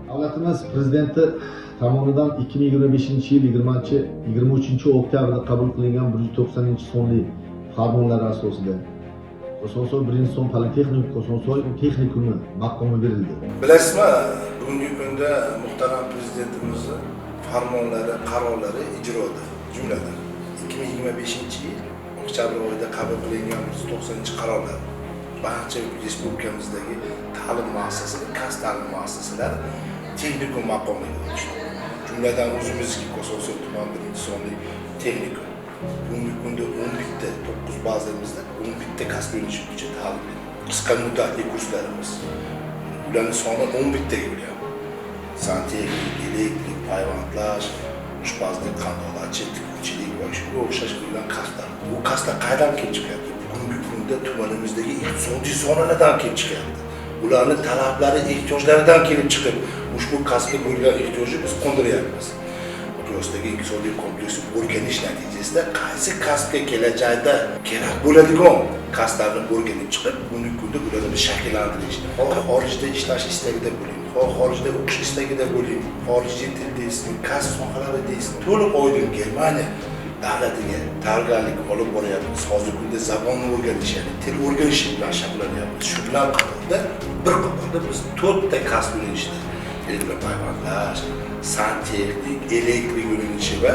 Davlatimiz Prezidenti tomonidan 2025-yil 23-oktyabrda qabul qilingan 190-sonli farmonlar asosida Kosonsoy 1-son Politexnik Kosonsoy texnikumi maqomi berildi. Bilasizmi, bugungi kunda muhtaram Prezidentimizning farmonlari, qarorlari ijroda. Jumladan 2025-yil oktyabr oyida qabul qilingan 190-qarorlar barcha respublikamizdagi ta'lim muassasalari, kasb ta'lim muassasalari texnikum maqomiga o'tishdi. Jumladan o'zimizning Kosonsoy tuman 1-sonli texnikum bugungi kunda 11 ta 9 bazamizda 11 ta kasb yo'nalishi bo'yicha ta'lim beradi. Qisqa muddatli kurslarimiz ularning soni 11 taga bo'lyapti. Santexnik, elektrik, payvandlash, oshpazlik, qandolatchi, tikuvchilik va shunga o'xshash bo'lgan kasblar. Bu kasblar qayerdan kelib chiqyapti? Bugungi kunda tumanimizdagi iqtisodiy zonalardan kelib chiqyapti. Ularning talablari, ehtiyojlaridan kelib chiqib, ushbu kasbga bo'lgan ehtiyojni biz qondiryapmiz. Miqyosidagi iqtisodiy kompleksni o'rganish natijasida qaysi kasbga kelajakda kerak bo'ladigan kasblarni o'rganib chiqib, bugungi kunda ularni shakllantirish, xorijda ishlash istagida bo'ling, xorijda o'qish istagida bo'ling, xorijiy til deysiz, kasb sohalari deysiz. To'liq oydin Germaniya davlatiga tayyorgarlik olib boryapmiz. Hozir kunda zabonni o'rganish, ya'ni til o'rganish bilan shug'ullanyapmiz. Shu bilan qatorda bir qatorda biz 4 ta kasb yo'nalishida elektrik payvandlash, santexnik, elektrik yo'nalishi va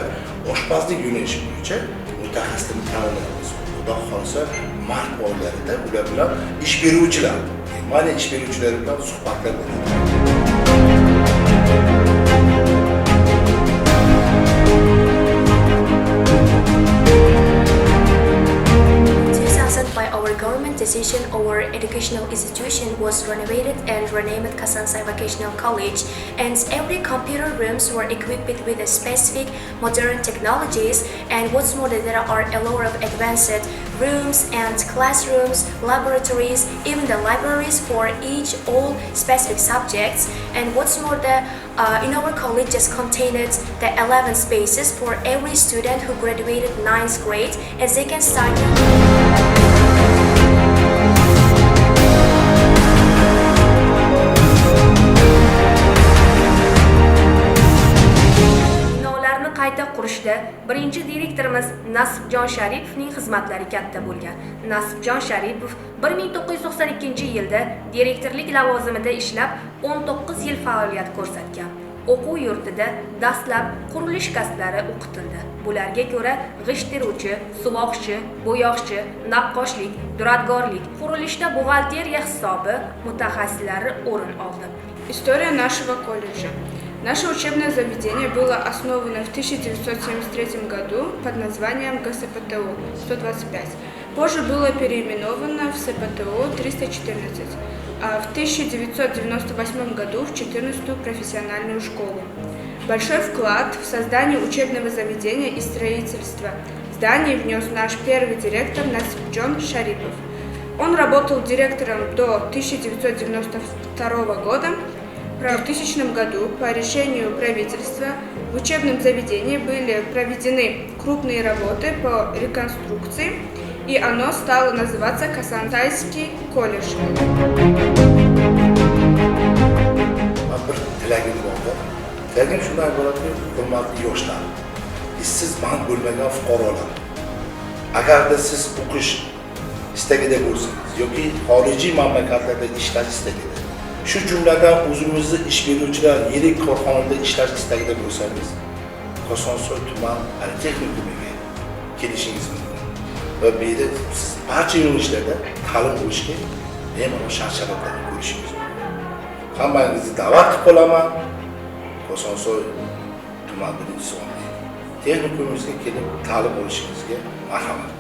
oshpazlik yo'nalishi bo'yicha mutaxassislarni tayyorlaymiz. Xudo xolisa mart oylarida ular bilan ish beruvchilar, Germaniya ish beruvchilari bilan suhbatlar bo'ladi. By our government decision, our educational institution was renovated and renamed Kasansai Vocational College, and every computer rooms were equipped with a specific modern technologies. And what's more, that there are a lot of advanced rooms and classrooms, laboratories, even the libraries for all specific subjects. And what's more, in our college just contained the 11 spaces for every student who graduated 9th grade, as they can study. Qayta qurishda birinchi direktorimiz Nasibjon Sharipovning xizmatlari katta bo'lgan. Nasibjon Sharipov 1992-yilda direktorlik lavozimida ishlab 19 yil faoliyat ko'rsatgan. O'quv yurtida dastlab qurilish kasblari o'qitildi. Bularga ko'ra g'isht teruvchi, suvoqchi, bo'yoqchi, naqqoshlik, duradgorlik, qurilishda buxgalteriya hisobi mutaxassislari o'rin oldi. История нашего колледжа. Наше учебное заведение было основано в 1973 году под названием ГСПТУ 125. Позже было переименовано в СПТУ 314, а в 1998 году в 14-ю профессиональную школу. Большой вклад в создание учебного заведения и строительство зданий внес наш первый директор Насибджон Шарипов. Он работал директором до 1992 года. В 2000 году по решению правительства в учебном заведении были проведены крупные работы по реконструкции, и оно стало называться Касантайский колледж. Tilagim shunday iboratki, hurmatli yoshlar, ishsiz band bo'lmagan fuqarolar, agarda siz o'qish istagida bo'lsangiz yoki xorijiy mamlakatlarda ishlash istagida, shu jumladan o'zimizni ish beruvchilar yirik korxonalarda ishlash istagida bo'lsangiz, Kosonsoy tuman Politexnikumiga kelishingiz mumkin. Va bu yerda siz barcha yo'nalishlarda ta'lim olishga bemalol shart-sharoitlarni ko'rishingiz mumkin. Hammangizni da'vat qilib qolaman. Kosonsoy tuman 1-sonli texnikumimizga kelib ta'lim olishingizga marhamat.